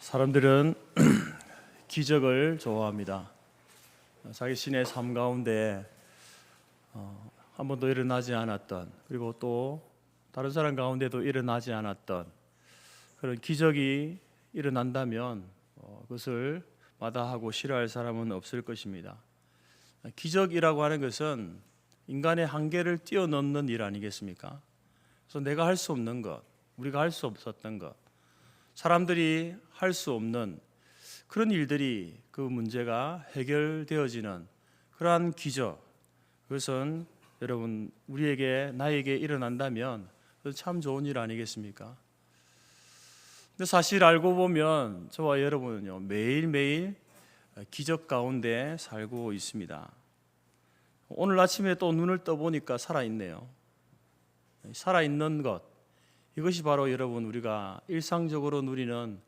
사람들은 기적을 좋아합니다. 자기 신의 삶 가운데 한 번도 일어나지 않았던, 그리고 또 다른 사람 가운데도 일어나지 않았던 그런 기적이 일어난다면 그것을 마다하고 싫어할 사람은 없을 것입니다. 기적이라고 하는 것은 인간의 한계를 뛰어넘는 일 아니겠습니까? 그래서 내가 할 수 없는 것, 우리가 할 수 없었던 것, 사람들이 할 수 없는 그런 일들이, 그 문제가 해결되어지는 그러한 기적, 그것은 여러분 나에게 일어난다면 참 좋은 일 아니겠습니까? 근데 사실 알고 보면 저와 여러분은요, 매일매일 기적 가운데 살고 있습니다. 오늘 아침에 또 눈을 떠보니까 살아있네요. 살아있는 것, 이것이 바로 여러분 우리가 일상적으로 누리는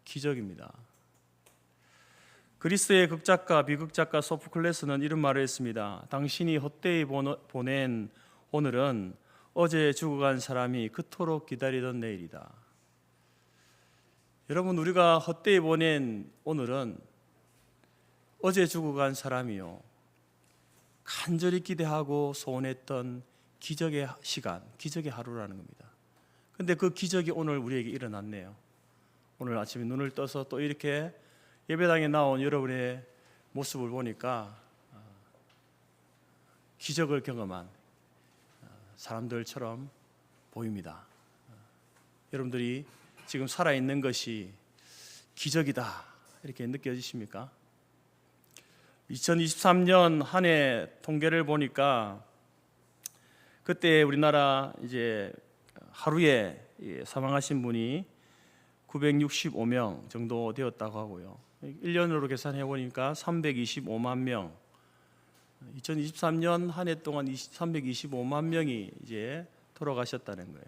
기적입니다. 그리스의 극작가, 비극작가 소포클레스는 이런 말을 했습니다. 당신이 헛되이 보낸 오늘은 어제 죽어간 사람이 그토록 기다리던 내일이다. 여러분, 우리가 헛되이 보낸 오늘은 어제 죽어간 사람이요, 간절히 기대하고 소원했던 기적의 시간, 기적의 하루라는 겁니다. 근데 그 기적이 오늘 우리에게 일어났네요. 오늘 아침에 눈을 떠서 또 이렇게 예배당에 나온 여러분의 모습을 보니까 기적을 경험한 사람들처럼 보입니다. 여러분들이 지금 살아있는 것이 기적이다, 이렇게 느껴지십니까? 2023년 한 해 통계를 보니까 그때 우리나라 이제 하루에 사망하신 분이 965명 정도 되었다고 하고요. 1년으로 계산해 보니까 325만 명. 2023년 한 해 동안 325만 명이 이제 돌아가셨다는 거예요.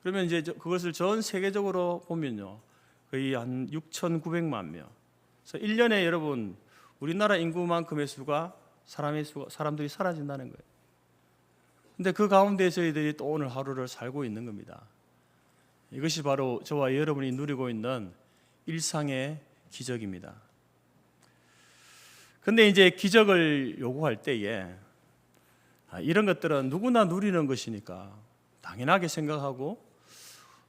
그러면 이제 그것을 전 세계적으로 보면요, 거의 한 6,900만 명. 그래서 1년에 여러분 우리나라 인구만큼의 수가 사람들이 사라진다는 거예요. 근데 그 가운데 저희들이 또 오늘 하루를 살고 있는 겁니다. 이것이 바로 저와 여러분이 누리고 있는 일상의 기적입니다. 근데 이제 기적을 요구할 때에 이런 것들은 누구나 누리는 것이니까 당연하게 생각하고,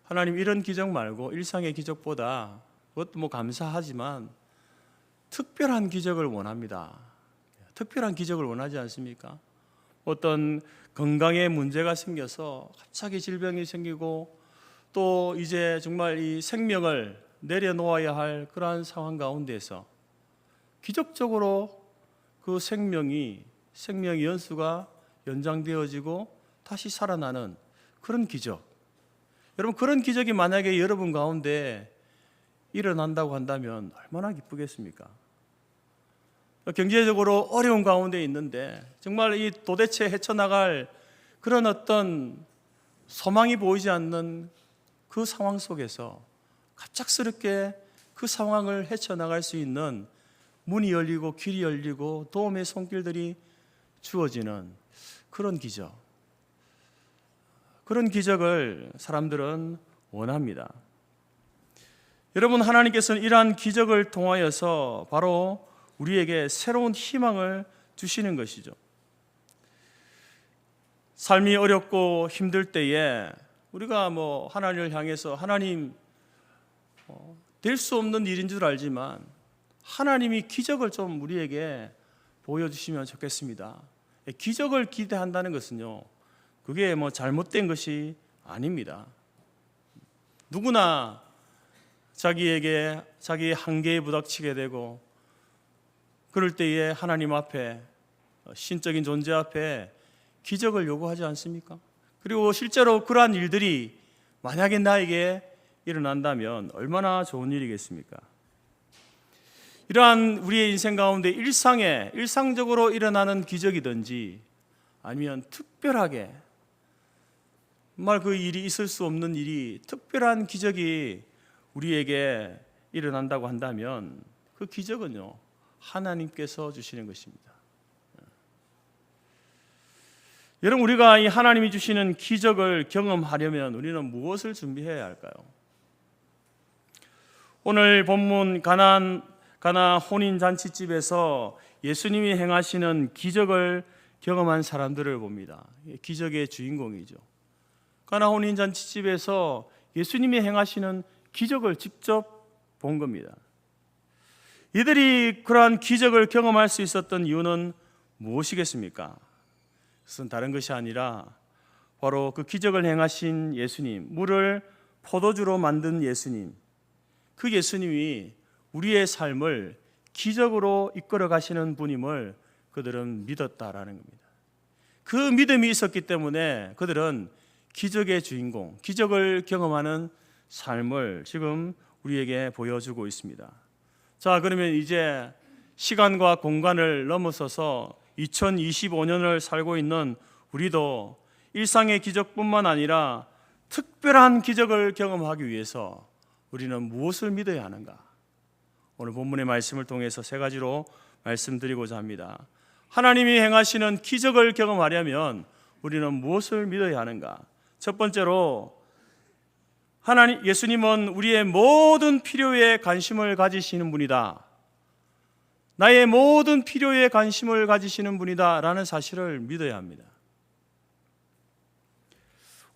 하나님 이런 기적 말고 일상의 기적보다, 그것도 뭐 감사하지만 특별한 기적을 원합니다. 특별한 기적을 원하지 않습니까? 어떤 건강에 문제가 생겨서 갑자기 질병이 생기고, 또 이제 정말 이 생명을 내려놓아야 할 그러한 상황 가운데서 기적적으로 그 생명의 연수가 연장되어지고 다시 살아나는 그런 기적. 여러분, 그런 기적이 만약에 여러분 가운데 일어난다고 한다면 얼마나 기쁘겠습니까? 경제적으로 어려운 가운데 있는데 정말 이 도대체 헤쳐나갈 그런 어떤 소망이 보이지 않는 그 상황 속에서 갑작스럽게 그 상황을 헤쳐나갈 수 있는 문이 열리고 길이 열리고 도움의 손길들이 주어지는 그런 기적, 그런 기적을 사람들은 원합니다. 여러분, 하나님께서는 이러한 기적을 통하여서 바로 우리에게 새로운 희망을 주시는 것이죠. 삶이 어렵고 힘들 때에 우리가 하나님을 향해서, 하나님 될 수 없는 일인 줄 알지만 하나님이 기적을 좀 우리에게 보여주시면 좋겠습니다. 기적을 기대한다는 것은요, 그게 잘못된 것이 아닙니다. 누구나 자기에게 자기 한계에 부닥치게 되고, 그럴 때에 하나님 앞에, 신적인 존재 앞에 기적을 요구하지 않습니까? 그리고 실제로 그러한 일들이 만약에 나에게 일어난다면 얼마나 좋은 일이겠습니까? 이러한 우리의 인생 가운데 일상적으로 일어나는 기적이든지, 아니면 특별하게 정말 그 일이 있을 수 없는 일이, 특별한 기적이 우리에게 일어난다고 한다면 그 기적은요, 하나님께서 주시는 것입니다. 여러분, 우리가 이 하나님이 주시는 기적을 경험하려면 우리는 무엇을 준비해야 할까요? 오늘 본문 가나 혼인 잔치집에서 예수님이 행하시는 기적을 경험한 사람들을 봅니다. 기적의 주인공이죠. 가나 혼인 잔치집에서 예수님이 행하시는 기적을 직접 본 겁니다. 이들이 그러한 기적을 경험할 수 있었던 이유는 무엇이겠습니까? 그것은 다른 것이 아니라 바로 그 기적을 행하신 예수님, 물을 포도주로 만든 예수님, 그 예수님이 우리의 삶을 기적으로 이끌어 가시는 분임을 그들은 믿었다라는 겁니다. 그 믿음이 있었기 때문에 그들은 기적의 주인공, 기적을 경험하는 삶을 지금 우리에게 보여주고 있습니다. 자, 그러면 이제 시간과 공간을 넘어서서 2025년을 살고 있는 우리도 일상의 기적뿐만 아니라 특별한 기적을 경험하기 위해서 우리는 무엇을 믿어야 하는가? 오늘 본문의 말씀을 통해서 세 가지로 말씀드리고자 합니다. 하나님이 행하시는 기적을 경험하려면 우리는 무엇을 믿어야 하는가? 첫 번째로 예수님은 우리의 모든 필요에 관심을 가지시는 분이다. 나의 모든 필요에 관심을 가지시는 분이다 라는 사실을 믿어야 합니다.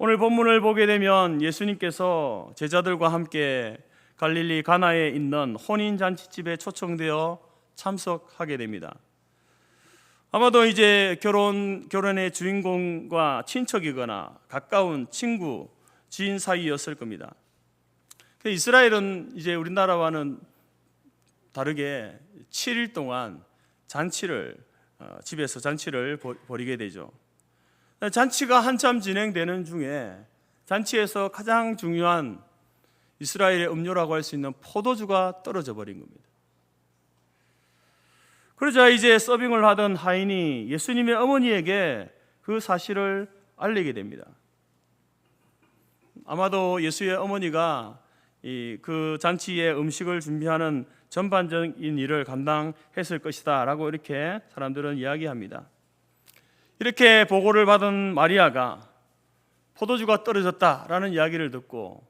오늘 본문을 보게 되면 예수님께서 제자들과 함께 갈릴리 가나에 있는 혼인잔치집에 초청되어 참석하게 됩니다. 아마도 이제 결혼의 주인공과 친척이거나 가까운 친구, 지인 사이였을 겁니다. 이스라엘은 이제 우리나라와는 다르게 7일 동안 집에서 잔치를 벌이게 되죠. 잔치가 한참 진행되는 중에 잔치에서 가장 중요한 이스라엘의 음료라고 할 수 있는 포도주가 떨어져 버린 겁니다. 그러자 이제 서빙을 하던 하인이 예수님의 어머니에게 그 사실을 알리게 됩니다. 아마도 예수의 어머니가 그 잔치에 음식을 준비하는 전반적인 일을 감당했을 것이다 라고 이렇게 사람들은 이야기합니다. 이렇게 보고를 받은 마리아가 포도주가 떨어졌다라는 이야기를 듣고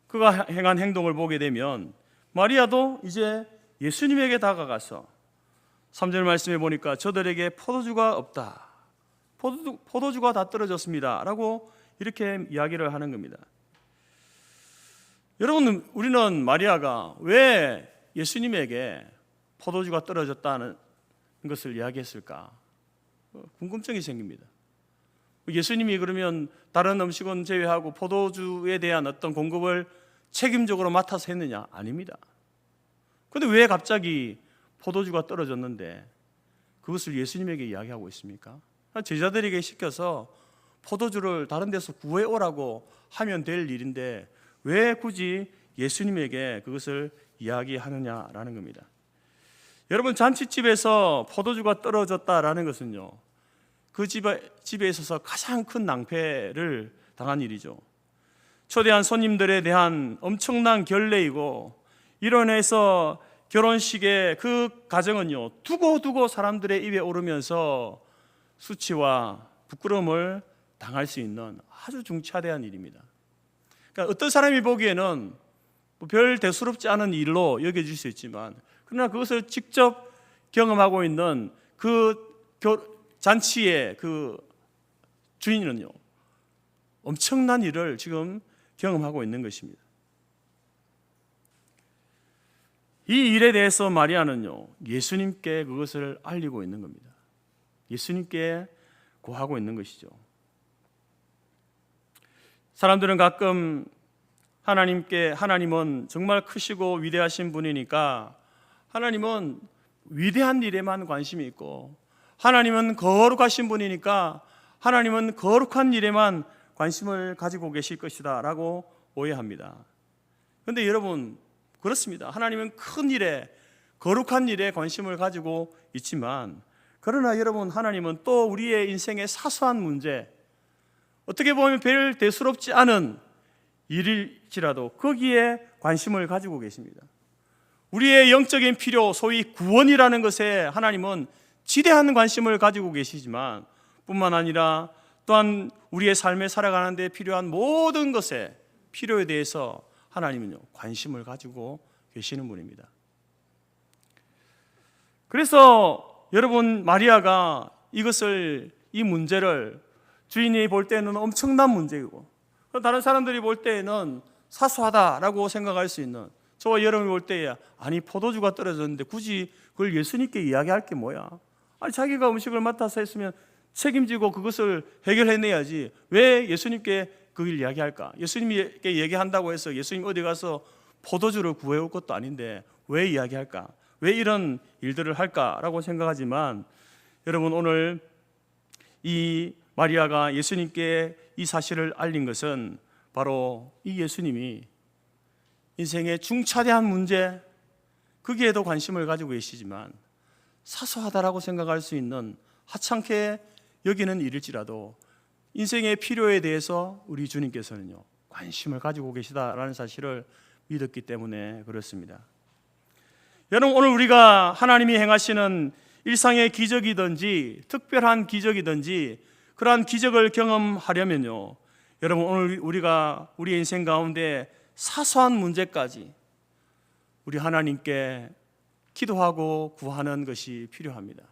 그가 행한 행동을 보게 되면 마리아도 이제 예수님에게 다가가서 3절 말씀에 보니까 저들에게 포도주가 없다, 포도주가 다 떨어졌습니다 라고 이렇게 이야기를 하는 겁니다. 여러분, 우리는 마리아가 왜 예수님에게 포도주가 떨어졌다는 것을 이야기했을까? 궁금증이 생깁니다. 예수님이 그러면 다른 음식은 제외하고 포도주에 대한 어떤 공급을 책임적으로 맡아서 했느냐? 아닙니다. 그런데 왜 갑자기 포도주가 떨어졌는데 그것을 예수님에게 이야기하고 있습니까? 제자들에게 시켜서 포도주를 다른 데서 구해오라고 하면 될 일인데 왜 굳이 예수님에게 그것을 이야기하느냐라는 겁니다. 여러분, 잔치집에서 포도주가 떨어졌다라는 것은요, 그 집에 있어서 가장 큰 낭패를 당한 일이죠. 초대한 손님들에 대한 엄청난 결례이고, 이로 인해서 결혼식의 그 가정은요, 두고두고 사람들의 입에 오르면서 수치와 부끄러움을 당할 수 있는 아주 중차대한 일입니다. 그러니까 어떤 사람이 보기에는 별 대수롭지 않은 일로 여겨질 수 있지만, 그러나 그것을 직접 경험하고 있는 그 잔치의 그 주인은요, 엄청난 일을 지금 경험하고 있는 것입니다. 이 일에 대해서 마리아는요, 예수님께 그것을 알리고 있는 겁니다. 예수님께 고하고 있는 것이죠. 사람들은 가끔 하나님은 정말 크시고 위대하신 분이니까 하나님은 위대한 일에만 관심이 있고, 하나님은 거룩하신 분이니까 하나님은 거룩한 일에만 관심을 가지고 계실 것이다 라고 오해합니다. 그런데 여러분, 그렇습니다. 하나님은 큰 일에, 거룩한 일에 관심을 가지고 있지만, 그러나 여러분, 하나님은 또 우리의 인생의 사소한 문제, 어떻게 보면 별 대수롭지 않은 일일지라도 거기에 관심을 가지고 계십니다. 우리의 영적인 필요, 소위 구원이라는 것에 하나님은 지대한 관심을 가지고 계시지만, 뿐만 아니라 또한 우리의 삶에 살아가는 데 필요한 모든 것의 필요에 대해서 하나님은요, 관심을 가지고 계시는 분입니다. 그래서 여러분, 마리아가 이 문제를 주인이 볼 때는 엄청난 문제이고 다른 사람들이 볼 때에는 사소하다라고 생각할 수 있는, 저와 여러분이 볼 때에 아니 포도주가 떨어졌는데 굳이 그걸 예수님께 이야기할 게 뭐야? 아니 자기가 음식을 맡아서 했으면 책임지고 그것을 해결해내야지 왜 예수님께 그 일 이야기할까? 예수님께 얘기한다고 해서 예수님 어디 가서 포도주를 구해올 것도 아닌데 왜 이야기할까? 왜 이런 일들을 할까라고 생각하지만, 여러분 오늘 이 마리아가 예수님께 이 사실을 알린 것은 바로 이 예수님이 인생의 중차대한 문제, 거기에도 관심을 가지고 계시지만 사소하다라고 생각할 수 있는 하찮게 여기는 일일지라도 인생의 필요에 대해서 우리 주님께서는요 관심을 가지고 계시다라는 사실을 믿었기 때문에 그렇습니다. 여러분, 오늘 우리가 하나님이 행하시는 일상의 기적이든지 특별한 기적이든지 그러한 기적을 경험하려면요, 여러분 오늘 우리가 우리 인생 가운데 사소한 문제까지 우리 하나님께 기도하고 구하는 것이 필요합니다.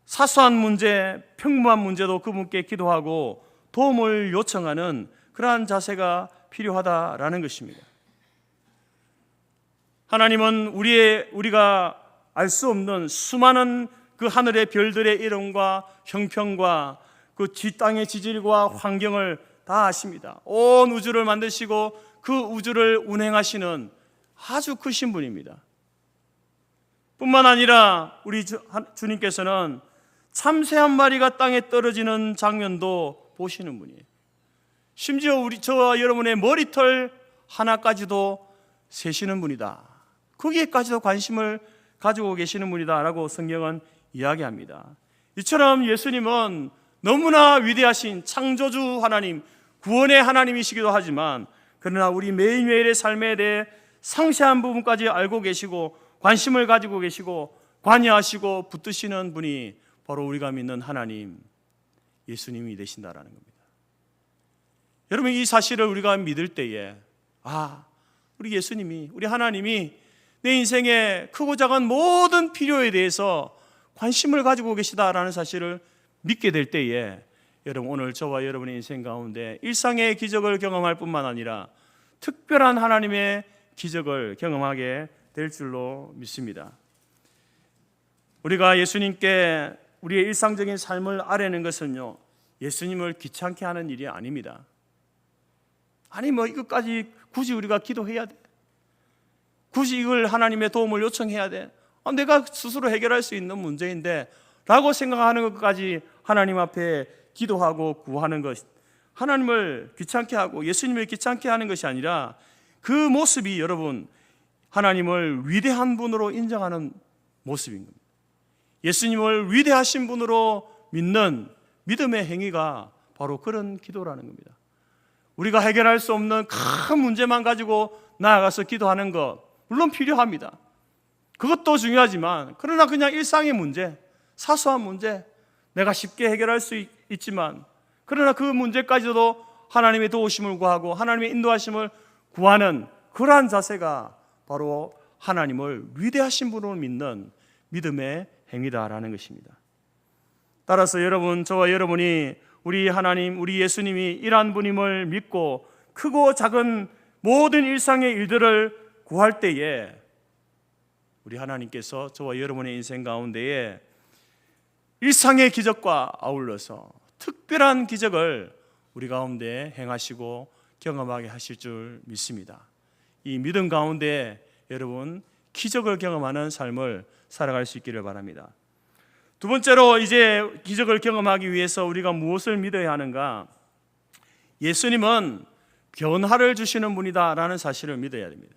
사소한 문제, 평범한 문제도 그분께 기도하고 도움을 요청하는 그러한 자세가 필요하다라는 것입니다. 하나님은 우리가 알 수 없는 수많은 그 하늘의 별들의 이름과 형평과 그 땅의 지질과 환경을 다 아십니다. 온 우주를 만드시고 그 우주를 운행하시는 아주 크신 분입니다. 뿐만 아니라 우리 주님께서는 참새 한 마리가 땅에 떨어지는 장면도 보시는 분이에요. 심지어 저와 여러분의 머리털 하나까지도 세시는 분이다, 거기에까지도 관심을 가지고 계시는 분이다라고 성경은 이야기합니다. 이처럼 예수님은 너무나 위대하신 창조주 하나님, 구원의 하나님이시기도 하지만 그러나 우리 매일매일의 삶에 대해 상세한 부분까지 알고 계시고 관심을 가지고 계시고 관여하시고 붙드시는 분이 바로 우리가 믿는 하나님, 예수님이 되신다라는 겁니다. 여러분, 이 사실을 우리가 믿을 때에 우리 예수님이, 우리 하나님이 내 인생의 크고 작은 모든 필요에 대해서 관심을 가지고 계시다라는 사실을 믿게 될 때에, 여러분 오늘 저와 여러분의 인생 가운데 일상의 기적을 경험할 뿐만 아니라 특별한 하나님의 기적을 경험하게 될 줄로 믿습니다. 우리가 예수님께 우리의 일상적인 삶을 아뢰는 것은요, 예수님을 귀찮게 하는 일이 아닙니다. 아니 이것까지 굳이 우리가 기도해야 돼? 굳이 이걸 하나님의 도움을 요청해야 돼? 내가 스스로 해결할 수 있는 문제인데 라고 생각하는 것까지 하나님 앞에 기도하고 구하는 것, 하나님을 귀찮게 하고 예수님을 귀찮게 하는 것이 아니라 그 모습이 여러분 하나님을 위대한 분으로 인정하는 모습인 겁니다. 예수님을 위대하신 분으로 믿는 믿음의 행위가 바로 그런 기도라는 겁니다. 우리가 해결할 수 없는 큰 문제만 가지고 나아가서 기도하는 것 물론 필요합니다. 그것도 중요하지만 그러나 그냥 일상의 문제, 사소한 문제, 내가 쉽게 해결할 수 있지만 그러나 그 문제까지도 하나님의 도우심을 구하고 하나님의 인도하심을 구하는 그러한 자세가 바로 하나님을 위대하신 분으로 믿는 믿음의 행위다라는 것입니다. 따라서 여러분, 저와 여러분이 우리 하나님, 우리 예수님이 이러한 분임을 믿고 크고 작은 모든 일상의 일들을 구할 때에 우리 하나님께서 저와 여러분의 인생 가운데에 일상의 기적과 아울러서 특별한 기적을 우리 가운데 행하시고 경험하게 하실 줄 믿습니다. 이 믿음 가운데 여러분 기적을 경험하는 삶을 살아갈 수 있기를 바랍니다. 두 번째로 이제 기적을 경험하기 위해서 우리가 무엇을 믿어야 하는가? 예수님은 변화를 주시는 분이다라는 사실을 믿어야 됩니다.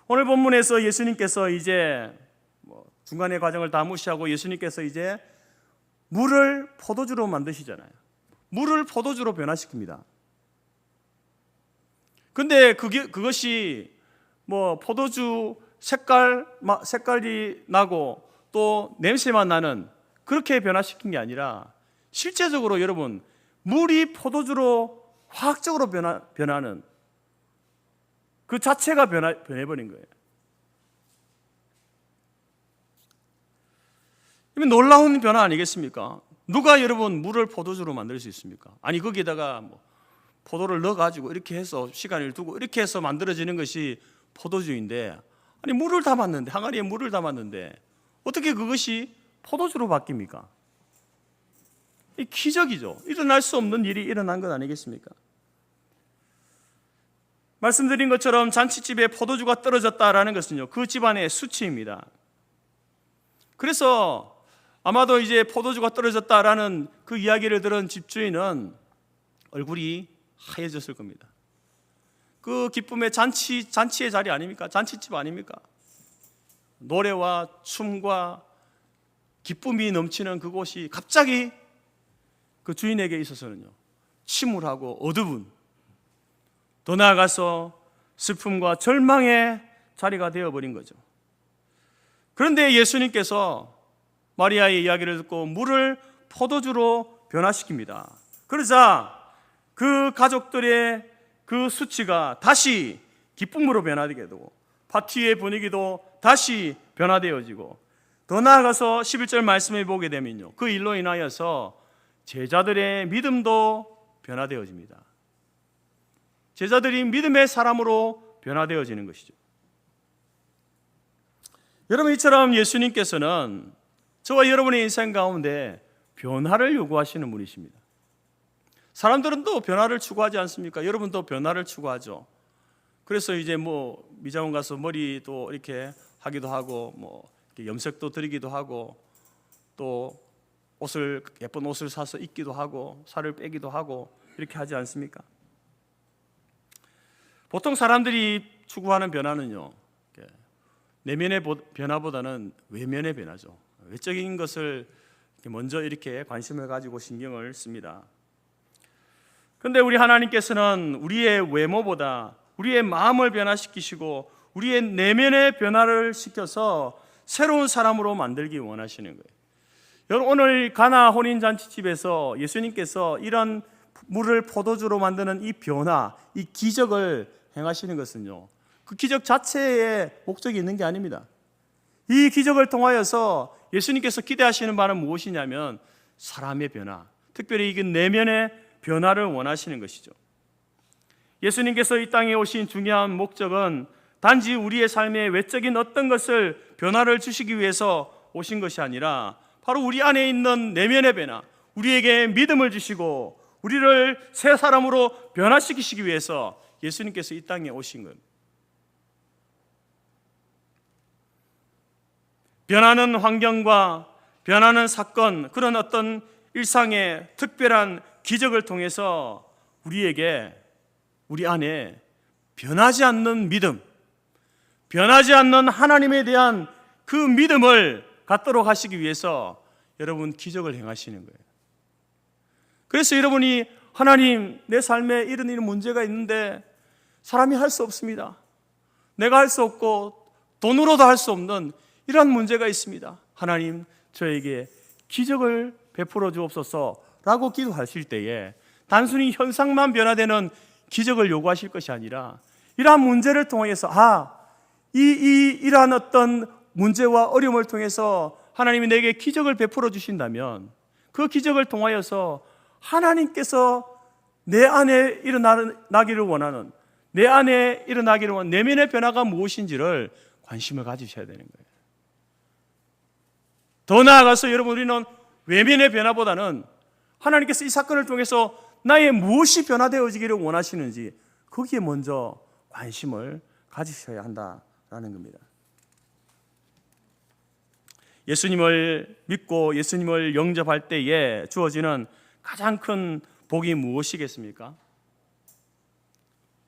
오늘 본문에서 예수님께서 이제 중간의 과정을 다 무시하고 예수님께서 이제 물을 포도주로 만드시잖아요. 물을 포도주로 변화시킵니다. 근데 그것이 포도주 색깔이 나고 또 냄새만 나는 그렇게 변화시킨 게 아니라 실제적으로 여러분 물이 포도주로 화학적으로 변하는 그 자체가 변해버린 거예요. 이건 놀라운 변화 아니겠습니까? 누가 여러분 물을 포도주로 만들 수 있습니까? 아니 거기에다가 포도를 넣어가지고 이렇게 해서 시간을 두고 이렇게 해서 만들어지는 것이 포도주인데, 아니 물을 담았는데, 항아리에 물을 담았는데 어떻게 그것이 포도주로 바뀝니까? 이 기적이죠. 일어날 수 없는 일이 일어난 것 아니겠습니까? 말씀드린 것처럼 잔치집에 포도주가 떨어졌다라는 것은요, 그 집안의 수치입니다. 그래서 아마도 이제 포도주가 떨어졌다라는 그 이야기를 들은 집주인은 얼굴이 하얘졌을 겁니다. 그 기쁨의 잔치의 자리 아닙니까? 잔치집 아닙니까? 노래와 춤과 기쁨이 넘치는 그곳이 갑자기 그 주인에게 있어서는요, 침울하고 어두운, 더 나아가서 슬픔과 절망의 자리가 되어버린 거죠. 그런데 예수님께서 마리아의 이야기를 듣고 물을 포도주로 변화시킵니다. 그러자 그 가족들의 그 수치가 다시 기쁨으로 변화되게 되고 파티의 분위기도 다시 변화되어지고, 더 나아가서 11절 말씀을 보게 되면요, 그 일로 인하여서 제자들의 믿음도 변화되어집니다. 제자들이 믿음의 사람으로 변화되어지는 것이죠. 여러분, 이처럼 예수님께서는 저와 여러분의 인생 가운데 변화를 요구하시는 분이십니다. 사람들은 또 변화를 추구하지 않습니까? 여러분도 변화를 추구하죠. 그래서 이제 미장원 가서 머리도 이렇게 하기도 하고, 이렇게 염색도 드리기도 하고, 또 예쁜 옷을 사서 입기도 하고, 살을 빼기도 하고, 이렇게 하지 않습니까? 보통 사람들이 추구하는 변화는요, 내면의 변화보다는 외면의 변화죠. 외적인 것을 먼저 이렇게 관심을 가지고 신경을 씁니다. 그런데 우리 하나님께서는 우리의 외모보다 우리의 마음을 변화시키시고 우리의 내면의 변화를 시켜서 새로운 사람으로 만들기 원하시는 거예요. 여러분, 오늘 가나 혼인잔치집에서 예수님께서 이런 물을 포도주로 만드는 이 변화, 이 기적을 행하시는 것은요, 그 기적 자체에 목적이 있는 게 아닙니다. 이 기적을 통하여서 예수님께서 기대하시는 바는 무엇이냐면 사람의 변화, 특별히 이 내면의 변화를 원하시는 것이죠. 예수님께서 이 땅에 오신 중요한 목적은 단지 우리의 삶의 외적인 어떤 것을 변화를 주시기 위해서 오신 것이 아니라 바로 우리 안에 있는 내면의 변화, 우리에게 믿음을 주시고 우리를 새 사람으로 변화시키시기 위해서 예수님께서 이 땅에 오신 것. 변하는 환경과 변하는 사건, 그런 어떤 일상의 특별한 기적을 통해서 우리에게, 우리 안에 변하지 않는 믿음, 변하지 않는 하나님에 대한 그 믿음을 갖도록 하시기 위해서 여러분 기적을 행하시는 거예요. 그래서 여러분이 하나님, 내 삶에 이런 문제가 있는데 사람이 할 수 없습니다. 내가 할 수 없고 돈으로도 할 수 없는 이런 문제가 있습니다. 하나님, 저에게 기적을 베풀어 주옵소서라고 기도하실 때에 단순히 현상만 변화되는 기적을 요구하실 것이 아니라 이러한 문제를 통해서 이러한 어떤 문제와 어려움을 통해서 하나님이 내게 기적을 베풀어 주신다면 그 기적을 통하여서 하나님께서 내 안에 일어나기를 원하는, 내 안에 일어나기를 원하는 내면의 변화가 무엇인지를 관심을 가지셔야 되는 거예요. 더 나아가서 여러분, 우리는 외면의 변화보다는 하나님께서 이 사건을 통해서 나의 무엇이 변화되어지기를 원하시는지 거기에 먼저 관심을 가지셔야 한다라는 겁니다. 예수님을 믿고 예수님을 영접할 때에 주어지는 가장 큰 복이 무엇이겠습니까?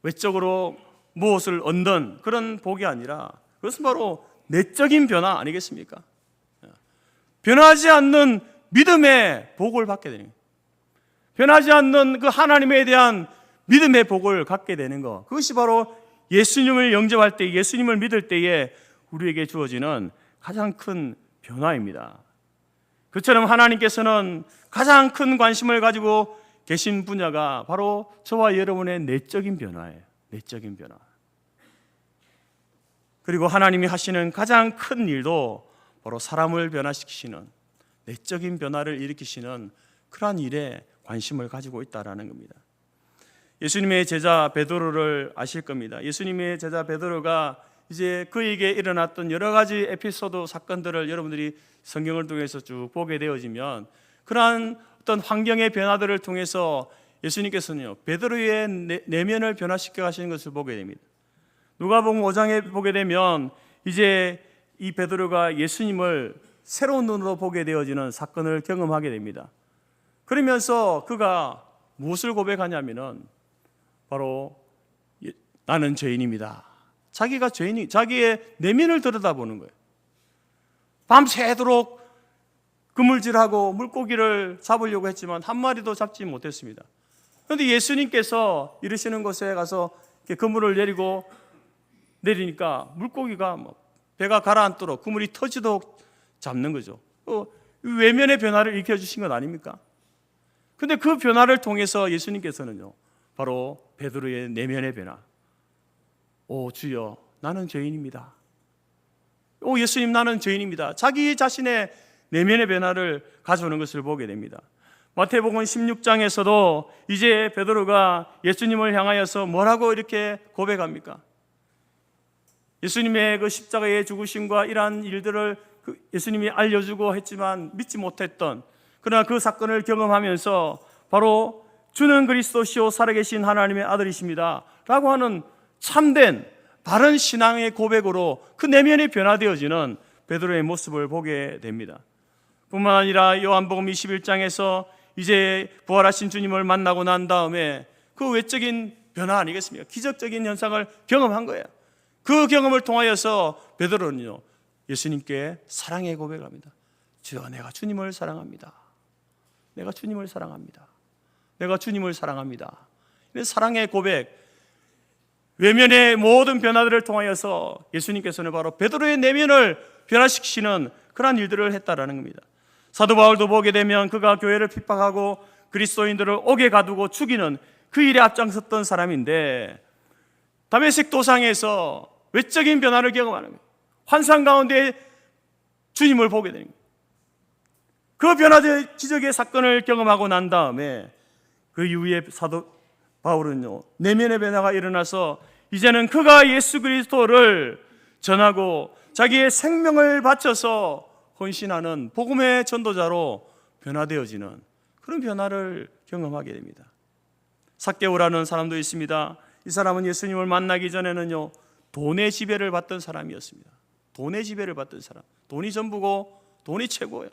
외적으로 무엇을 얻는 그런 복이 아니라 그것은 바로 내적인 변화 아니겠습니까? 변하지 않는 믿음의 복을 받게 되는 거예요. 변하지 않는 그 하나님에 대한 믿음의 복을 갖게 되는 것, 그것이 바로 예수님을 영접할 때, 예수님을 믿을 때에 우리에게 주어지는 가장 큰 변화입니다. 그처럼 하나님께서는 가장 큰 관심을 가지고 계신 분야가 바로 저와 여러분의 내적인 변화예요. 내적인 변화. 그리고 하나님이 하시는 가장 큰 일도 바로 사람을 변화시키시는, 내적인 변화를 일으키시는 그러한 일에 관심을 가지고 있다라는 겁니다. 예수님의 제자 베드로를 아실 겁니다. 예수님의 제자 베드로가 이제 그에게 일어났던 여러 가지 에피소드 사건들을 여러분들이 성경을 통해서 쭉 보게 되어지면, 그러한 어떤 환경의 변화들을 통해서 예수님께서는요, 베드로의 내면을 변화시켜 가시는 것을 보게 됩니다. 누가복음 5장에 보게 되면 이제 이 베드로가 예수님을 새로운 눈으로 보게 되어지는 사건을 경험하게 됩니다. 그러면서 그가 무엇을 고백하냐면은 바로 나는 죄인입니다. 자기가 죄인이, 자기의 내면을 들여다보는 거예요. 밤새도록 그물질하고 물고기를 잡으려고 했지만 한 마리도 잡지 못했습니다. 그런데 예수님께서 이르시는 곳에 가서 그물을 내리니까 물고기가 배가 가라앉도록 그물이 터지도록 잡는 거죠. 외면의 변화를 일으켜주신 것 아닙니까? 그런데 그 변화를 통해서 예수님께서는요, 바로 베드로의 내면의 변화, 오 주여 나는 죄인입니다. 오 예수님 나는 죄인입니다. 자기 자신의 내면의 변화를 가져오는 것을 보게 됩니다. 마태복음 16장에서도 이제 베드로가 예수님을 향하여서 뭐라고 이렇게 고백합니까? 예수님의 그 십자가의 죽으심과 이러한 일들을 예수님이 알려주고 했지만 믿지 못했던, 그러나 그 사건을 경험하면서 바로 주는 그리스도시요 살아계신 하나님의 아들이십니다 라고 하는 참된 바른 신앙의 고백으로 그 내면이 변화되어지는 베드로의 모습을 보게 됩니다. 뿐만 아니라 요한복음 21장에서 이제 부활하신 주님을 만나고 난 다음에 그 외적인 변화 아니겠습니까? 기적적인 현상을 경험한 거예요. 그 경험을 통하여서 베드로는요, 예수님께 사랑의 고백을 합니다. 주여 내가 주님을 사랑합니다. 내가 주님을 사랑합니다. 내가 주님을 사랑합니다. 사랑의 고백, 외면의 모든 변화들을 통하여서 예수님께서는 바로 베드로의 내면을 변화시키시는 그러한 일들을 했다라는 겁니다. 사도 바울도 보게 되면 그가 교회를 핍박하고 그리스도인들을 옥에 가두고 죽이는 그 일에 앞장섰던 사람인데, 다메섹 도상에서 외적인 변화를 경험하는 거예요. 환상 가운데 주님을 보게 되는 거예요. 그 변화된 기적의 사건을 경험하고 난 다음에 그 이후에 사도 바울은요, 내면의 변화가 일어나서 이제는 그가 예수 그리스도를 전하고 자기의 생명을 바쳐서 헌신하는 복음의 전도자로 변화되어지는 그런 변화를 경험하게 됩니다. 삭개오라는 사람도 있습니다. 이 사람은 예수님을 만나기 전에는요, 돈의 지배를 받던 사람이었습니다. 돈의 지배를 받던 사람, 돈이 전부고 돈이 최고예요.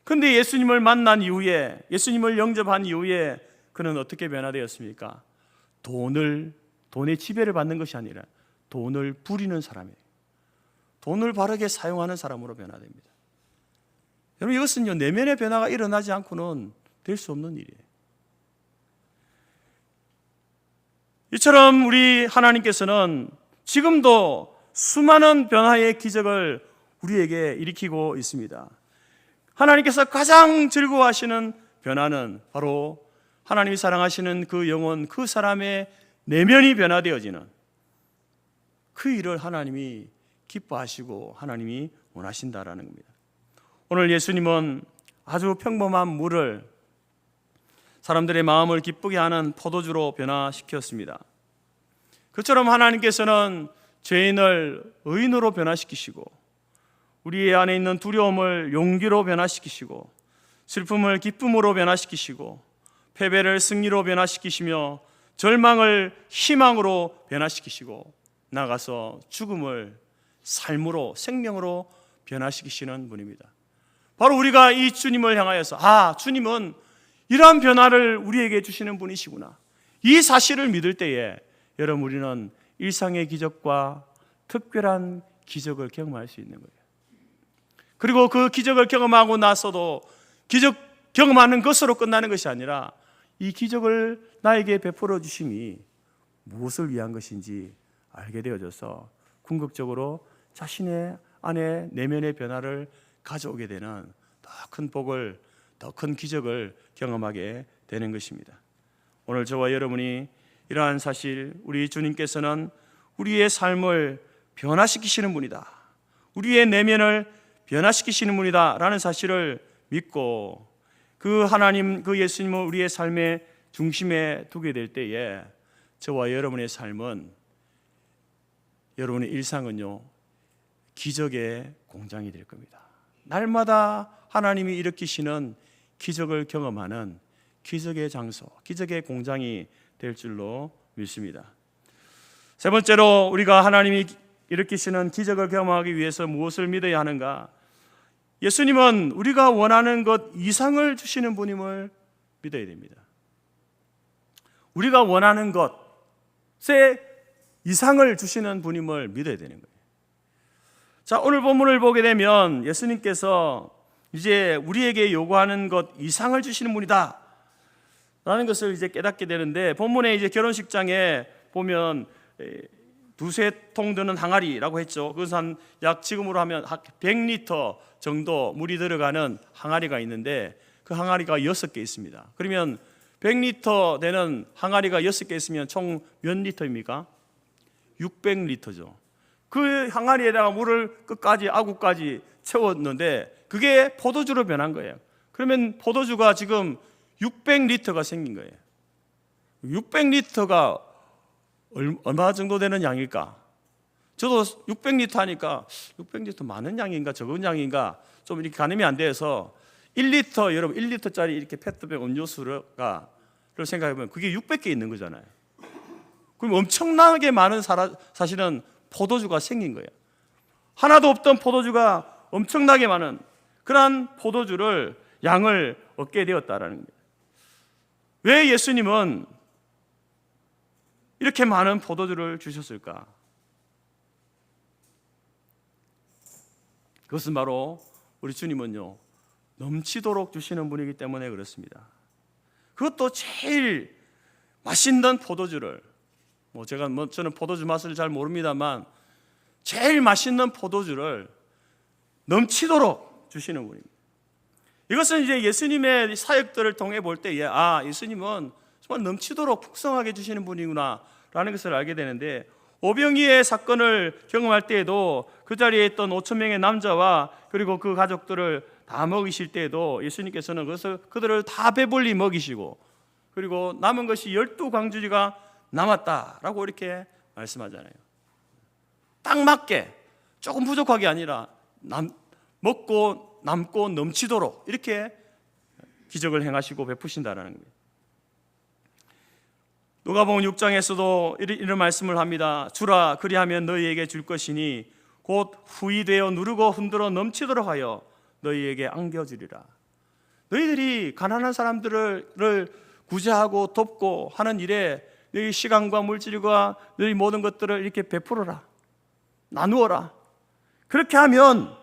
그런데 예수님을 만난 이후에, 예수님을 영접한 이후에 그는 어떻게 변화되었습니까? 돈의 지배를 받는 것이 아니라 돈을 부리는 사람이에요. 돈을 바르게 사용하는 사람으로 변화됩니다. 여러분, 이것은요, 내면의 변화가 일어나지 않고는 될 수 없는 일이에요. 이처럼 우리 하나님께서는 지금도 수많은 변화의 기적을 우리에게 일으키고 있습니다. 하나님께서 가장 즐거워하시는 변화는 바로 하나님이 사랑하시는 그 영혼, 그 사람의 내면이 변화되어지는 그 일을 하나님이 기뻐하시고 하나님이 원하신다라는 겁니다. 오늘 예수님은 아주 평범한 물을 사람들의 마음을 기쁘게 하는 포도주로 변화시켰습니다. 그처럼 하나님께서는 죄인을 의인으로 변화시키시고 우리 안에 있는 두려움을 용기로 변화시키시고 슬픔을 기쁨으로 변화시키시고 패배를 승리로 변화시키시며 절망을 희망으로 변화시키시고 나아가서 죽음을 삶으로, 생명으로 변화시키시는 분입니다. 바로 우리가 이 주님을 향하여서 주님은 이러한 변화를 우리에게 주시는 분이시구나, 이 사실을 믿을 때에 여러분, 우리는 일상의 기적과 특별한 기적을 경험할 수 있는 거예요. 그리고 그 기적을 경험하고 나서도 기적 경험하는 것으로 끝나는 것이 아니라 이 기적을 나에게 베풀어 주심이 무엇을 위한 것인지 알게 되어져서 궁극적으로 자신의 안에 내면의 변화를 가져오게 되는 더 큰 복을, 더 큰 기적을 경험하게 되는 것입니다. 오늘 저와 여러분이 이러한 사실, 우리 주님께서는 우리의 삶을 변화시키시는 분이다. 우리의 내면을 변화시키시는 분이다 라는 사실을 믿고 그 하나님, 그 예수님을 우리의 삶의 중심에 두게 될 때에 저와 여러분의 삶은, 여러분의 일상은요, 기적의 공장이 될 겁니다. 날마다 하나님이 일으키시는 기적을 경험하는 기적의 장소, 기적의 공장이 될 줄로 믿습니다. 세 번째로, 우리가 하나님이 일으키시는 기적을 경험하기 위해서 무엇을 믿어야 하는가? 예수님은 우리가 원하는 것 이상을 주시는 분임을 믿어야 됩니다. 우리가 원하는 것의 이상을 주시는 분임을 믿어야 되는 거예요. 자, 오늘 본문을 보게 되면 예수님께서 이제 우리에게 요구하는 것 이상을 주시는 분이다 라는 것을 이제 깨닫게 되는데, 본문에 이제 결혼식장에 보면 두세 통 드는 항아리라고 했죠. 그것은 약 지금으로 하면 100리터 정도 물이 들어가는 항아리가 있는데, 그 항아리가 6개 있습니다. 그러면 100리터 되는 항아리가 6개 있으면 총 몇 리터입니까? 600리터죠. 그 항아리에다가 물을 끝까지, 아구까지 채웠는데 그게 포도주로 변한 거예요. 그러면 포도주가 지금 600리터가 생긴 거예요. 600리터가 얼마 정도 되는 양일까? 저도 600리터 하니까 600리터 많은 양인가 적은 양인가 좀 이렇게 가늠이 안 돼서 1리터, 여러분 1리터짜리 이렇게 페트병 음료수가 를 생각해보면 그게 600개 있는 거잖아요. 그럼 엄청나게 많은 사실은 포도주가 생긴 거예요. 하나도 없던 포도주가 엄청나게 많은 그러한 포도주를 양을 얻게 되었다라는 거예요. 왜 예수님은 이렇게 많은 포도주를 주셨을까? 그것은 바로 우리 주님은요, 넘치도록 주시는 분이기 때문에 그렇습니다. 그것도 제일 맛있는 포도주를, 저는 포도주 맛을 잘 모릅니다만 제일 맛있는 포도주를 넘치도록 주시는 분입니다. 이것은 이제 예수님의 사역들을 통해 볼 때에 예수님은 정말 넘치도록 풍성하게 주시는 분이구나 라는 것을 알게 되는데, 오병이의 사건을 경험할 때에도 그 자리에 있던 5천 명의 남자와 그리고 그 가족들을 다 먹이실 때에도 예수님께서는 그들을 다 배불리 먹이시고, 그리고 남은 것이 12광주리가 남았다라고 이렇게 말씀하잖아요. 딱 맞게, 조금 부족하게 아니라 먹고 남고 넘치도록 이렇게 기적을 행하시고 베푸신다라는 거예요. 누가복음 6장에서도 이런 말씀을 합니다. 주라, 그리하면 너희에게 줄 것이니 곧 후히 되어 누르고 흔들어 넘치도록 하여 너희에게 안겨주리라. 너희들이 가난한 사람들을 구제하고 돕고 하는 일에 너희 시간과 물질과 너희 모든 것들을 이렇게 베풀어라, 나누어라. 그렇게 하면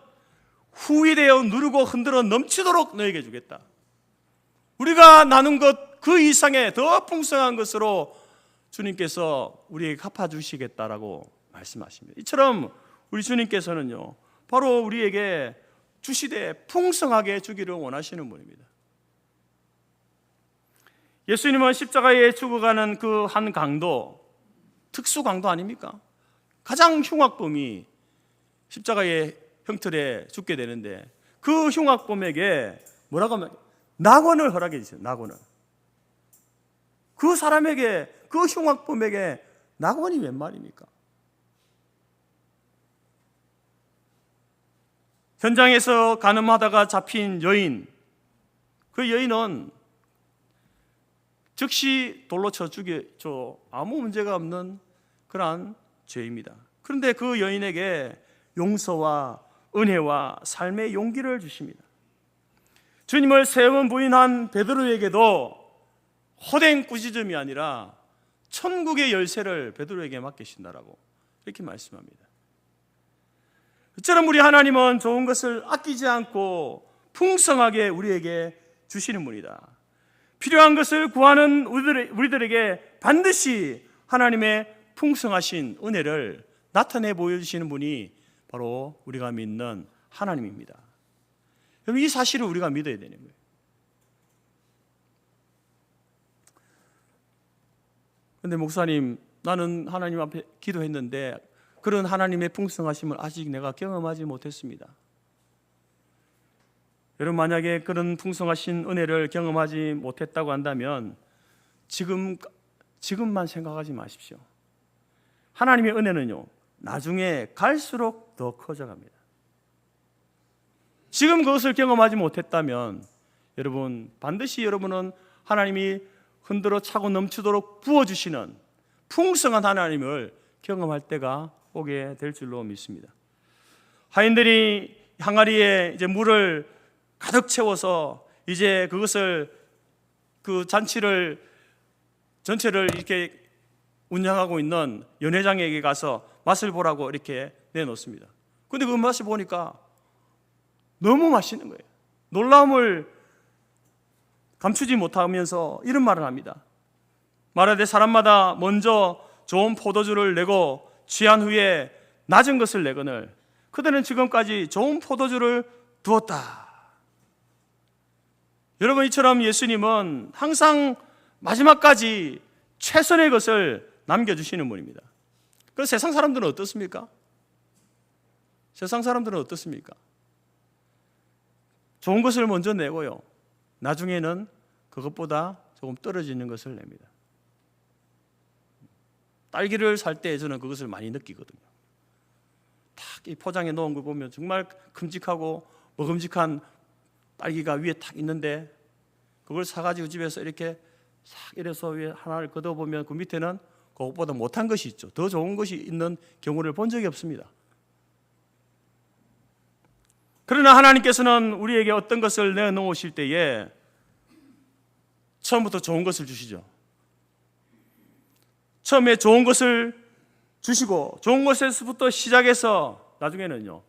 후히 되어 누르고 흔들어 넘치도록 너희에게 주겠다. 우리가 나눈 것 그 이상의 더 풍성한 것으로 주님께서 우리에게 갚아주시겠다라고 말씀하십니다. 이처럼 우리 주님께서는요, 바로 우리에게 주시되 풍성하게 주기를 원하시는 분입니다. 예수님은 십자가에 죽어가는 그 한 강도, 특수 강도 아닙니까? 가장 흉악범이 십자가의 형틀에 죽게 되는데, 그 흉악범에게 뭐라고 하면 낙원을 허락해 주세요. 낙원을. 그 사람에게, 그 흉악범에게 낙원이 웬 말입니까? 현장에서 간음하다가 잡힌 여인, 그 여인은 즉시 돌로 쳐 죽여 아무 문제가 없는 그러한 죄입니다. 그런데 그 여인에게 용서와 은혜와 삶의 용기를 주십니다. 주님을 3번 부인한 베드로에게도 허댕 꾸짖음이 아니라 천국의 열쇠를 베드로에게 맡기신다라고 이렇게 말씀합니다. 이처럼 우리 하나님은 좋은 것을 아끼지 않고 풍성하게 우리에게 주시는 분이다. 필요한 것을 구하는 우리들에게 반드시 하나님의 풍성하신 은혜를 나타내 보여주시는 분이 바로 우리가 믿는 하나님입니다. 이 사실을 우리가 믿어야 되는 거예요. 그런데 목사님, 나는 하나님 앞에 기도했는데 그런 하나님의 풍성하심을 아직 내가 경험하지 못했습니다. 여러분, 만약에 그런 풍성하신 은혜를 경험하지 못했다고 한다면 지금만 생각하지 마십시오. 하나님의 은혜는요, 나중에 갈수록 더 커져갑니다. 지금 그것을 경험하지 못했다면 여러분, 반드시 여러분은 하나님이 흔들어 차고 넘치도록 부어주시는 풍성한 하나님을 경험할 때가 오게 될 줄로 믿습니다. 하인들이 항아리에 이제 물을 가득 채워서 이제 그것을 그 잔치를 전체를 이렇게 운영하고 있는 연회장에게 가서 맛을 보라고 이렇게 내놓습니다. 근데 그 맛을 보니까 너무 맛있는 거예요. 놀라움을 감추지 못하면서 이런 말을 합니다. 말하되 사람마다 먼저 좋은 포도주를 내고 취한 후에 낮은 것을 내거늘 그들은 지금까지 좋은 포도주를 두었다. 여러분, 이처럼 예수님은 항상 마지막까지 최선의 것을 남겨주시는 분입니다. 그래서 세상 사람들은 어떻습니까? 세상 사람들은 어떻습니까? 좋은 것을 먼저 내고요, 나중에는 그것보다 조금 떨어지는 것을 냅니다. 딸기를 살 때 저는 그것을 많이 느끼거든요. 탁 이 포장해 놓은 거 보면 정말 큼직하고 먹음직한 딸기가 위에 탁 있는데 그걸 사가지고 집에서 이렇게 싹 이래서 위에 하나를 걷어보면 그 밑에는 그것보다 못한 것이 있죠. 더 좋은 것이 있는 경우를 본 적이 없습니다. 그러나 하나님께서는 우리에게 어떤 것을 내놓으실 때에 처음부터 좋은 것을 주시죠. 처음에 좋은 것을 주시고 좋은 것에서부터 시작해서 나중에는요,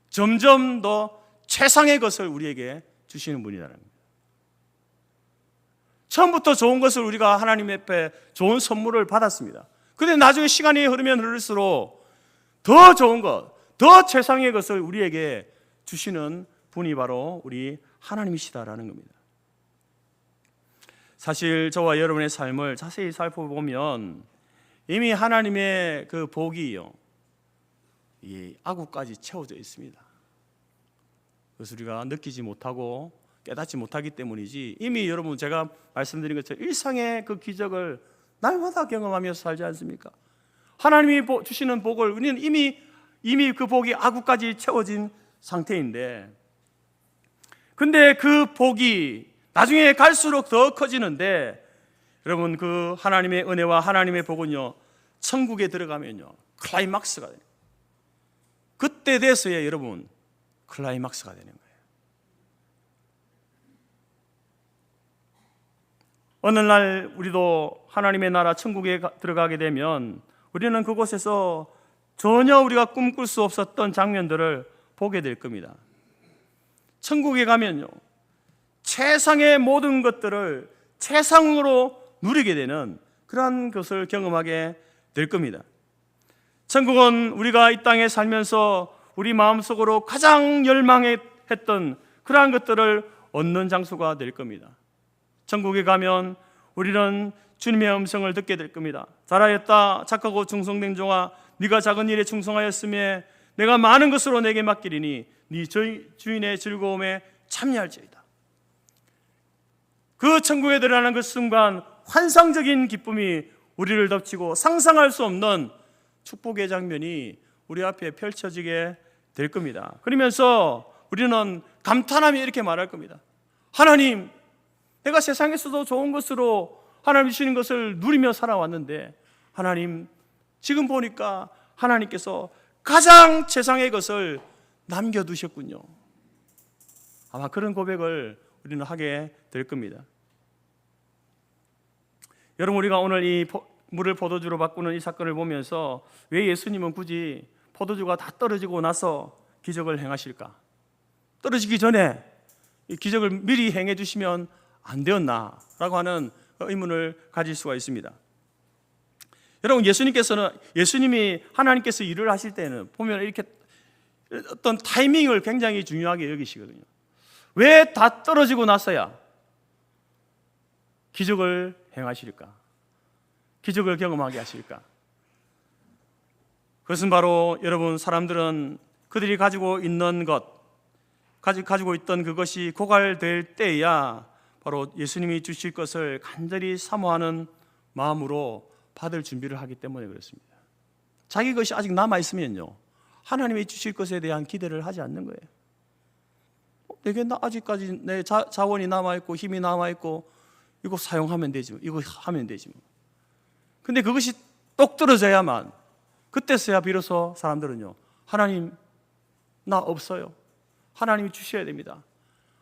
점점 더 최상의 것을 우리에게 주시는 분이라는 겁니다. 처음부터 좋은 것을 우리가 하나님 앞에 좋은 선물을 받았습니다. 그런데 나중에 시간이 흐르면 흐를수록 더 좋은 것, 더 최상의 것을 우리에게 주시는 분이 바로 우리 하나님이시다라는 겁니다. 사실 저와 여러분의 삶을 자세히 살펴보면 이미 하나님의 그 복이요, 이 아구까지 채워져 있습니다. 그것을 우리가 느끼지 못하고 깨닫지 못하기 때문이지, 이미 여러분 제가 말씀드린 것처럼 일상의 그 기적을 날마다 경험하면서 살지 않습니까? 하나님이 주시는 복을 우리는 이미 그 복이 아구까지 채워진 상태인데, 근데 그 복이 나중에 갈수록 더 커지는데, 여러분 그 하나님의 은혜와 하나님의 복은요, 천국에 들어가면요 클라이막스가 돼요. 그때 돼서야 여러분 클라이막스가 되는 거예요. 어느 날 우리도 하나님의 나라 천국에 들어가게 되면 우리는 그곳에서 전혀 우리가 꿈꿀 수 없었던 장면들을 보게 될 겁니다. 천국에 가면요, 최상의 모든 것들을 최상으로 누리게 되는 그러한 것을 경험하게 될 겁니다. 천국은 우리가 이 땅에 살면서 우리 마음속으로 가장 열망했던 그러한 것들을 얻는 장소가 될 겁니다. 천국에 가면 우리는 주님의 음성을 듣게 될 겁니다. 잘하였다 착하고 충성된 종아, 네가 작은 일에 충성하였으며 내가 많은 것으로 내게 맡기리니 네 주인의 즐거움에 참여할지어다. 그 천국에 들어가는 그 순간 환상적인 기쁨이 우리를 덮치고 상상할 수 없는 축복의 장면이 우리 앞에 펼쳐지게 될 겁니다. 그러면서 우리는 감탄하며 이렇게 말할 겁니다. 하나님, 내가 세상에서도 좋은 것으로 하나님 주시는 것을 누리며 살아왔는데 하나님, 지금 보니까 하나님께서 가장 최상의 것을 남겨두셨군요. 아마 그런 고백을 우리는 하게 될 겁니다. 여러분, 우리가 오늘 이 물을 포도주로 바꾸는 이 사건을 보면서 왜 예수님은 굳이 포도주가 다 떨어지고 나서 기적을 행하실까? 떨어지기 전에 이 기적을 미리 행해 주시면 안 되었나라고 하는 의문을 가질 수가 있습니다. 여러분, 예수님이 하나님께서 일을 하실 때는 보면 이렇게 어떤 타이밍을 굉장히 중요하게 여기시거든요. 왜 다 떨어지고 나서야 기적을 행하실까? 기적을 경험하게 하실까? 그것은 바로 여러분, 사람들은 그들이 가지고 있는 것, 가지고 있던 그것이 고갈될 때야 바로 예수님이 주실 것을 간절히 사모하는 마음으로 받을 준비를 하기 때문에 그렇습니다. 자기 것이 아직 남아있으면요, 하나님이 주실 것에 대한 기대를 하지 않는 거예요. 내게 아직까지 내 자원이 남아있고 힘이 남아있고 이거 사용하면 되지, 이거 하면 되지. 근데 그것이 똑 떨어져야만, 그때서야 비로소 사람들은요, 하나님 나 없어요, 하나님이 주셔야 됩니다,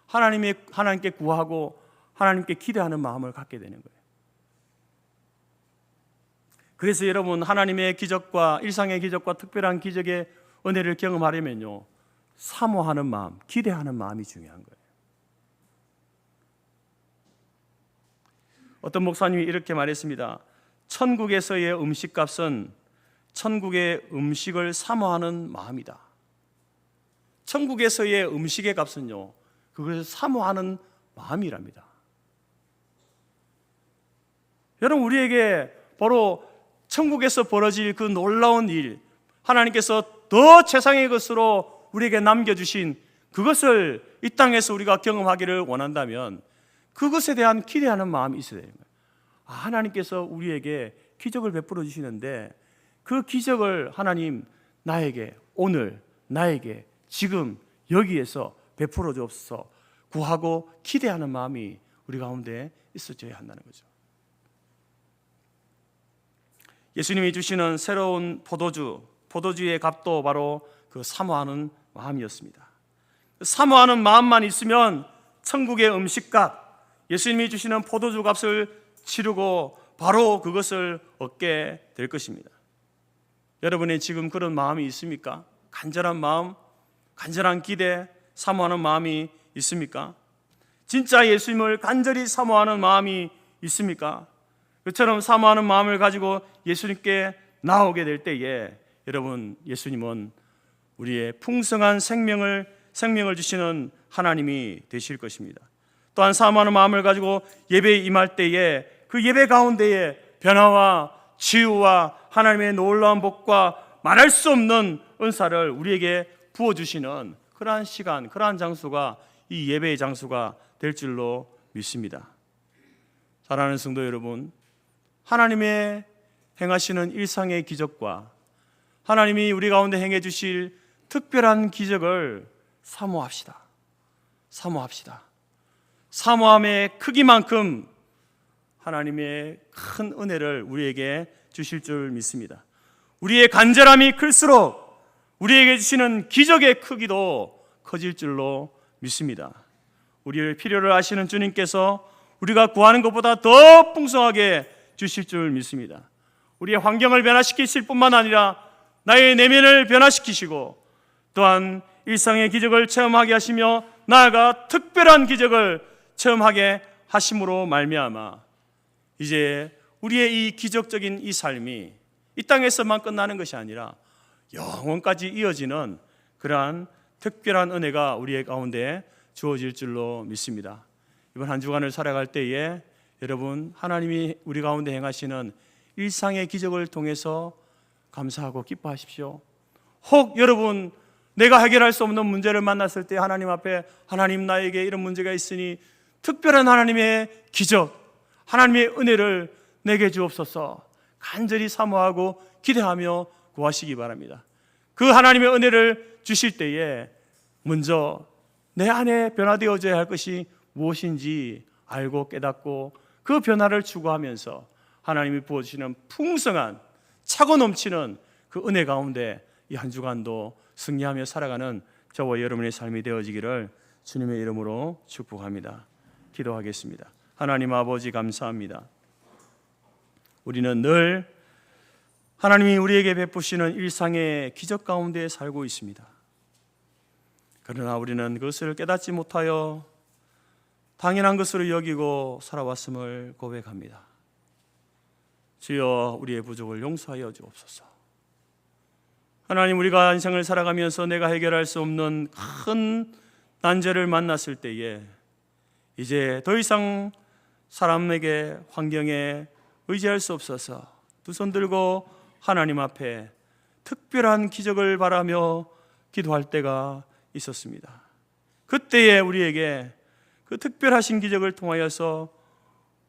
하나님께 구하고 하나님께 기대하는 마음을 갖게 되는 거예요. 그래서 여러분, 하나님의 기적과, 일상의 기적과 특별한 기적의 은혜를 경험하려면요, 사모하는 마음, 기대하는 마음이 중요한 거예요. 어떤 목사님이 이렇게 말했습니다. 천국에서의 음식값은 천국의 음식을 사모하는 마음이다. 천국에서의 음식의 값은요, 그것을 사모하는 마음이랍니다. 여러분, 우리에게 바로 천국에서 벌어질 그 놀라운 일, 하나님께서 더 최상의 것으로 우리에게 남겨주신 그것을 이 땅에서 우리가 경험하기를 원한다면 그것에 대한 기대하는 마음이 있어야 되는 거예요. 하나님께서 우리에게 기적을 베풀어 주시는데 그 기적을 하나님 나에게 오늘, 나에게 지금 여기에서 베풀어 주옵소서 구하고 기대하는 마음이 우리 가운데 있어져야 한다는 거죠. 예수님이 주시는 새로운 포도주의 값도 바로 그 사모하는 마음이었습니다. 사모하는 마음만 있으면 천국의 음식값, 예수님이 주시는 포도주 값을 치르고 바로 그것을 얻게 될 것입니다. 여러분의 지금 그런 마음이 있습니까? 간절한 마음, 간절한 기대, 사모하는 마음이 있습니까? 진짜 예수님을 간절히 사모하는 마음이 있습니까? 그처럼 사모하는 마음을 가지고 예수님께 나오게 될 때에 여러분, 예수님은 우리의 풍성한 생명을 주시는 하나님이 되실 것입니다. 또한 사모하는 마음을 가지고 예배에 임할 때에 그 예배 가운데에 변화와 치유와 하나님의 놀라운 복과 말할 수 없는 은사를 우리에게 부어주시는 그러한 시간, 그러한 장소가 이 예배의 장소가 될 줄로 믿습니다. 사랑하는 성도 여러분, 하나님의 행하시는 일상의 기적과 하나님이 우리 가운데 행해 주실 특별한 기적을 사모합시다. 사모함의 크기만큼 하나님의 큰 은혜를 우리에게 주실 줄 믿습니다. 우리의 간절함이 클수록 우리에게 주시는 기적의 크기도 커질 줄로 믿습니다. 우리의 필요를 아시는 주님께서 우리가 구하는 것보다 더 풍성하게 주실 줄 믿습니다. 우리의 환경을 변화시키실 뿐만 아니라 나의 내면을 변화시키시고 또한 일상의 기적을 체험하게 하시며 나아가 특별한 기적을 체험하게 하심으로 말미암아 이제 우리의 이 기적적인 이 삶이 이 땅에서만 끝나는 것이 아니라 영원까지 이어지는 그러한 특별한 은혜가 우리의 가운데 주어질 줄로 믿습니다. 이번 한 주간을 살아갈 때에 여러분, 하나님이 우리 가운데 행하시는 일상의 기적을 통해서 감사하고 기뻐하십시오. 혹 여러분, 내가 해결할 수 없는 문제를 만났을 때 하나님 앞에 하나님, 나에게 이런 문제가 있으니 특별한 하나님의 기적, 하나님의 은혜를 내게 주옵소서 간절히 사모하고 기대하며 구하시기 바랍니다. 그 하나님의 은혜를 주실 때에 먼저 내 안에 변화되어져야 할 것이 무엇인지 알고 깨닫고 그 변화를 추구하면서 하나님이 부어주시는 풍성한 차고 넘치는 그 은혜 가운데 이 한 주간도 승리하며 살아가는 저와 여러분의 삶이 되어지기를 주님의 이름으로 축복합니다. 기도하겠습니다. 하나님 아버지, 감사합니다. 우리는 늘 하나님이 우리에게 베푸시는 일상의 기적 가운데 살고 있습니다. 그러나 우리는 그것을 깨닫지 못하여 당연한 것으로 여기고 살아왔음을 고백합니다. 주여, 우리의 부족을 용서하여 주옵소서. 하나님, 우리가 인생을 살아가면서 내가 해결할 수 없는 큰 난제를 만났을 때에 이제 더 이상 사람에게, 환경에 의지할 수 없어서 두 손 들고 하나님 앞에 특별한 기적을 바라며 기도할 때가 있었습니다. 그때에 우리에게 그 특별하신 기적을 통하여서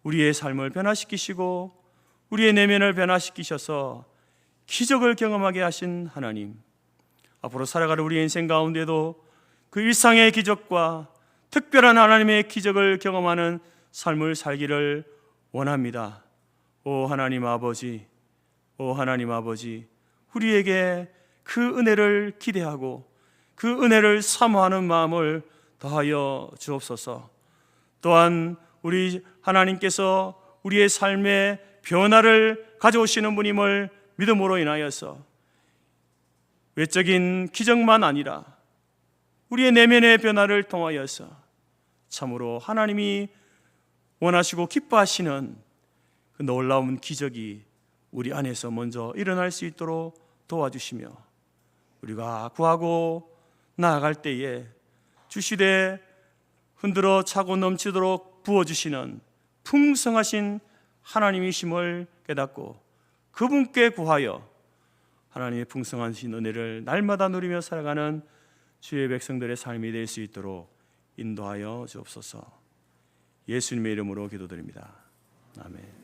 우리의 삶을 변화시키시고 우리의 내면을 변화시키셔서 기적을 경험하게 하신 하나님, 앞으로 살아갈 우리의 인생 가운데도 그 일상의 기적과 특별한 하나님의 기적을 경험하는 삶을 살기를 원합니다. 오 하나님 아버지, 오 하나님 아버지, 우리에게 그 은혜를 기대하고 그 은혜를 사모하는 마음을 더하여 주옵소서. 또한 우리 하나님께서 우리의 삶에 변화를 가져오시는 분임을 믿음으로 인하여서 외적인 기적만 아니라 우리의 내면의 변화를 통하여서 참으로 하나님이 원하시고 기뻐하시는 그 놀라운 기적이 우리 안에서 먼저 일어날 수 있도록 도와주시며 우리가 구하고 나아갈 때에 주시되 흔들어 차고 넘치도록 부어주시는 풍성하신 하나님이심을 깨닫고 그분께 구하여 하나님의 풍성하신 은혜를 날마다 누리며 살아가는 주의 백성들의 삶이 될 수 있도록 인도하여 주옵소서. 예수님의 이름으로 기도드립니다. 아멘.